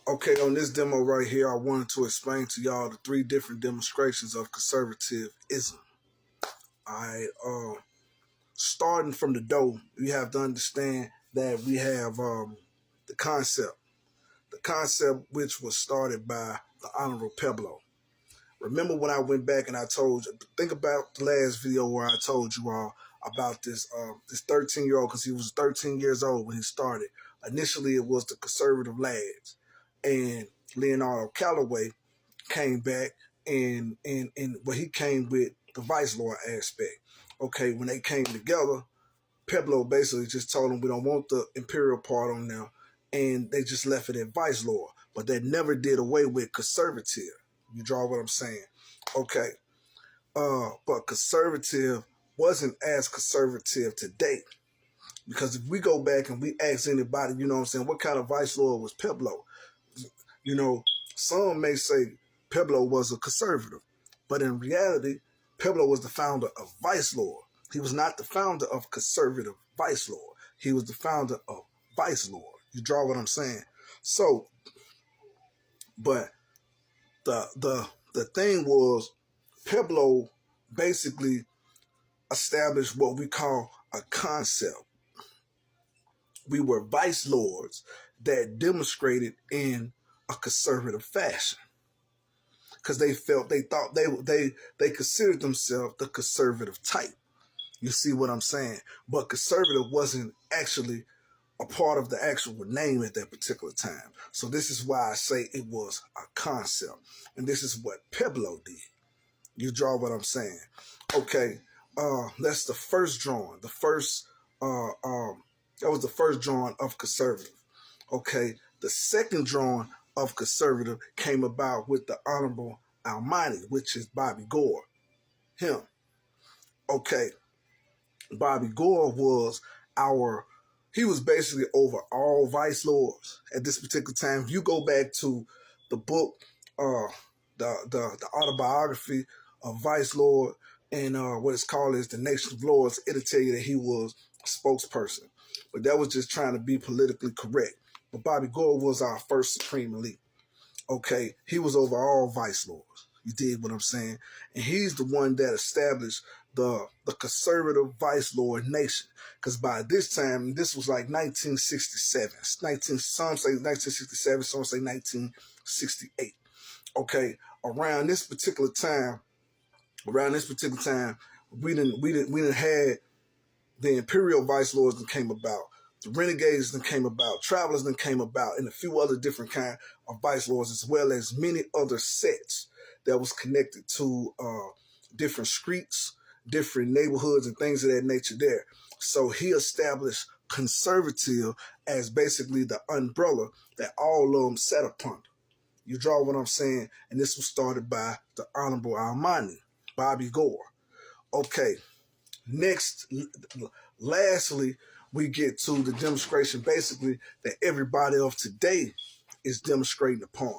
Okay, on this demo right here, I wanted to explain to y'all the three different demonstrations of conservatism. Alright, starting from the dough, we have to understand that we have the concept. The concept which was started by the Honorable Pueblo. Remember when I went back and I told you, think about the last video where I told you all about this 13-year-old, because he was 13 years old when he started. Initially, it was the conservative lads. And Leonardo Calloway came back and he came with the vice lord aspect. Okay, when they came together, Pueblo basically just told them we don't want the imperial part on there, and they just left it at vice lord. But they never did away with conservative. You draw what I'm saying? Okay. But conservative wasn't as conservative today. Because if we go back and we ask anybody, you know what I'm saying, what kind of vice lord was Pueblo? You know, some may say Pueblo was a conservative, but in reality, Pueblo was the founder of Vice Lord. He was not the founder of conservative Vice Lord. He was the founder of Vice Lord. You draw what I'm saying? So, but the thing was, Pueblo basically established what we call a concept. We were vice lords that demonstrated in a conservative fashion, because they thought they considered themselves the conservative type. You see what I'm saying? But conservative wasn't actually a part of the actual name at that particular time. So this is why I say it was a concept, and this is what Pueblo did. You draw what I'm saying? Okay, that's the first drawing. The first that was the first drawing of conservative. Okay, the second drawing of conservative came about with the Honorable Almighty, which is Bobby Gore. Him. Okay, Bobby Gore was he was basically over all vice lords at this particular time. If you go back to the book, the autobiography of Vice Lord, and what it's called is The Nation of Lords, it'll tell you that he was a spokesperson. But that was just trying to be politically correct. But Bobby Gore was our first supreme elite. Okay, he was over all vice lords. You dig what I'm saying? And he's the one that established the conservative vice lord nation. Because by this time, this was like 1967. Some say 1967, some say 1968. Okay, around this particular time, we didn't had the imperial vice lords that came about, the renegades that came about, travelers that came about, and a few other different kind of vice lords, as well as many other sets that was connected to different streets, different neighborhoods, and things of that nature there. So he established conservative as basically the umbrella that all of them sat upon. You draw what I'm saying? And this was started by the Honorable Almighty, Bobby Gore. Okay, lastly, we get to the demonstration basically that everybody of today is demonstrating upon,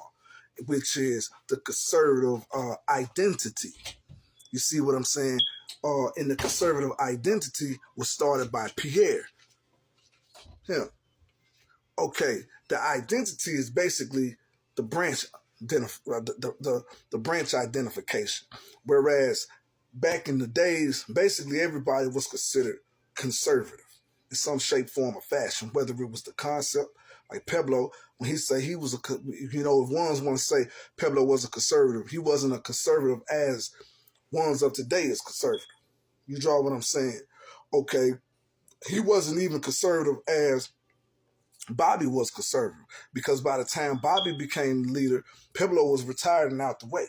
which is the conservative identity. You see what I'm saying? And the conservative identity was started by Pierre. Him. Okay, the identity is basically the branch, the branch identification. Whereas back in the days, basically everybody was considered conservative in some shape, form, or fashion, whether it was the concept, like Pueblo, when he say he was if ones want to say Pueblo was a conservative, he wasn't a conservative as ones of today is conservative. You draw what I'm saying? Okay, he wasn't even conservative as Bobby was conservative, because by the time Bobby became leader, Pueblo was retired and out the way.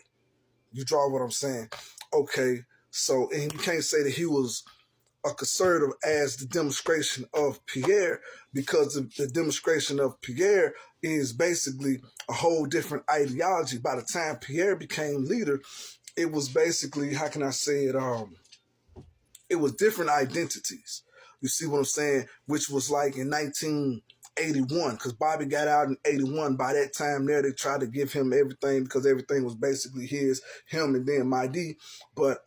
You draw what I'm saying? Okay, so, and you can't say that he was a conservative as the demonstration of Pierre, because the demonstration of Pierre is basically a whole different ideology. By the time Pierre became leader, it was basically, how can I say it? It was different identities. You see what I'm saying? Which was like in 1981, because Bobby got out in 81. By that time there, they tried to give him everything, because everything was basically him and then Mahdi. But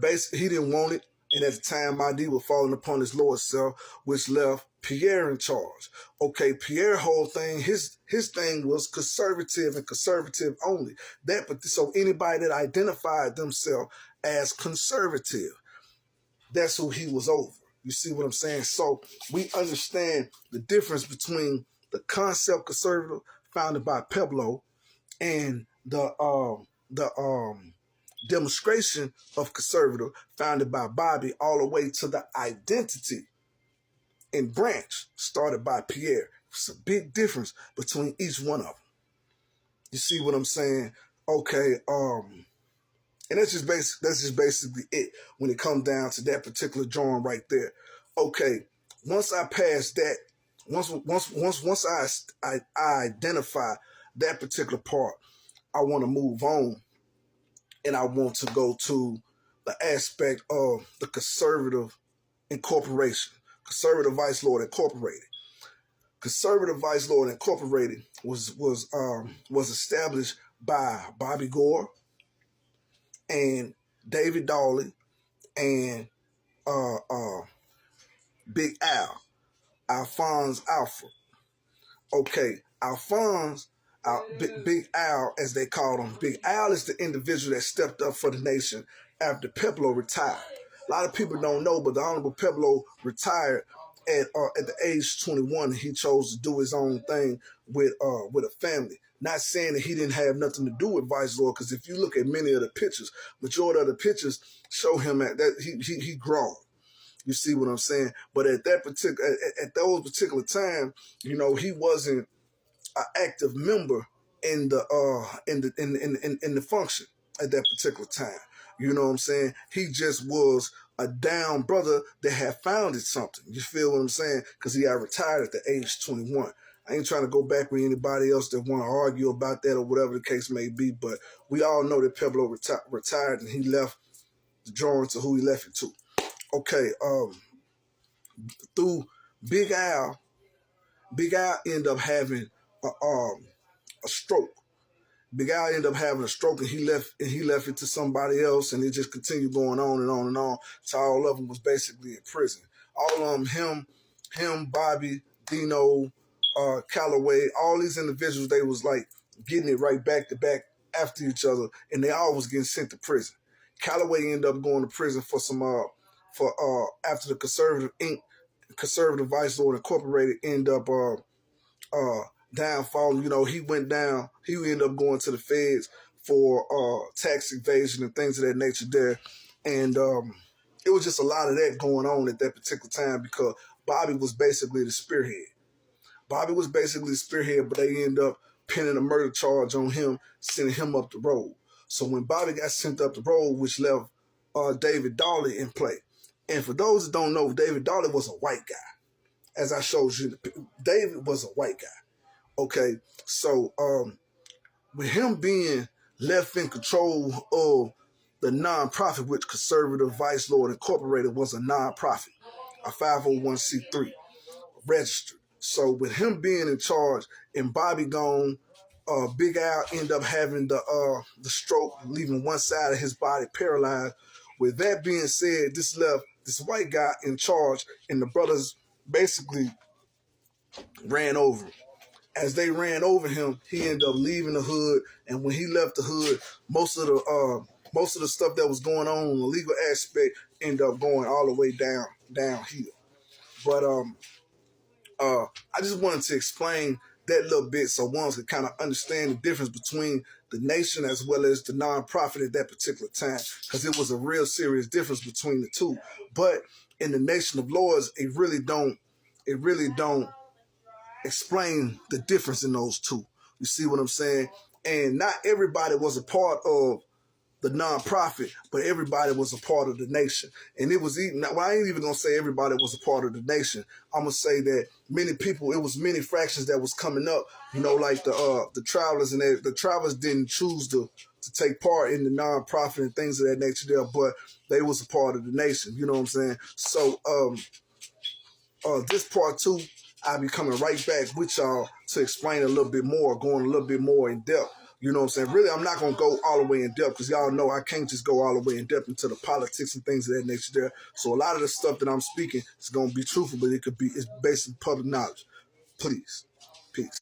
basically he didn't want it. And at the time, Mahdi was falling upon his lower self, which left Pierre in charge. Okay, Pierre whole thing, his thing was conservative and conservative only. So anybody that identified themselves as conservative, that's who he was over. You see what I'm saying? So we understand the difference between the concept conservative founded by Pablo and the demonstration of conservative founded by Bobby, all the way to the identity and branch started by Pierre. It's a big difference between each one of them. You see what I'm saying? Okay, and that's just basically it when it comes down to that particular drawing right there. Okay, once I pass that, once I identify that particular part, I want to move on, and I want to go to the aspect of the conservative incorporation, Conservative Vice Lord Incorporated. Conservative Vice Lord Incorporated was established by Bobby Gore and David Dawley and Big Al, Alphonse Alfred. Okay, Alphonse, Big Al, as they called him. Big Al is the individual that stepped up for the nation after Pablo retired. A lot of people don't know, but the Honorable Pablo retired at the age 21. He chose to do his own thing with a family. Not saying that he didn't have nothing to do with Vice Lord, because if you look at many of the pictures, majority of the pictures show him at that he grown. You see what I'm saying? But at those particular time, you know, he wasn't an active member in the function at that particular time. You know what I'm saying? He just was a down brother that had founded something. You feel what I'm saying? Because he had retired at the age 21. I ain't trying to go back with anybody else that want to argue about that or whatever the case may be, but we all know that Pablo retired and he left the drawing to who he left it to. Okay, through Big Al ended up having a stroke. Big Al ended up having a stroke, and he left it to somebody else, and it just continued going on and on and on. So all of them was basically in prison. All of them, him, Bobby, Dino, Calloway, all these individuals, they was like getting it right back to back after each other, and they all was getting sent to prison. Calloway ended up going to prison for after the Conservative Vice Lord Incorporated ended up downfall. You know, he went down. He ended up going to the feds for tax evasion and things of that nature there. And it was just a lot of that going on at that particular time because Bobby was basically the spearhead. But they ended up pinning a murder charge on him, sending him up the road. So when Bobby got sent up the road, which left David Dawley in play. And for those that don't know, David Dawley was a white guy. As I showed you, David was a white guy. Okay, so with him being left in control of the nonprofit, which Conservative Vice Lord Incorporated was a nonprofit, a 501c3 registered. So with him being in charge and Bobby gone, Big Al ended up having the stroke, leaving one side of his body paralyzed. With that being said, this left this white guy in charge, and the brothers basically ran over him. As they ran over him, he ended up leaving the hood, and when he left the hood, most of the stuff that was going on in the legal aspect ended up going all the way downhill. But I just wanted to explain that little bit so one could kind of understand the difference between the nation as well as the nonprofit at that particular time, because it was a real serious difference between the two. But in the Nation of Lords, it really don't explain the difference in those two. You see what I'm saying? And not everybody was a part of the nonprofit, but everybody was a part of the nation. And it was even, well, I ain't even gonna say everybody was a part of the nation. I'm gonna say that many people, it was many fractions that was coming up, you know, like the travelers, and the travelers didn't choose to take part in the nonprofit and things of that nature there, but they was a part of the nation, you know what I'm saying? So this part two, I'll be coming right back with y'all to explain a little bit more, going a little bit more in depth You know what I'm saying? Really, I'm not going to go all the way in depth because y'all know I can't just go all the way in depth into the politics and things of that nature there. So a lot of the stuff that I'm speaking is going to be truthful, but it's based on public knowledge. Please. Peace.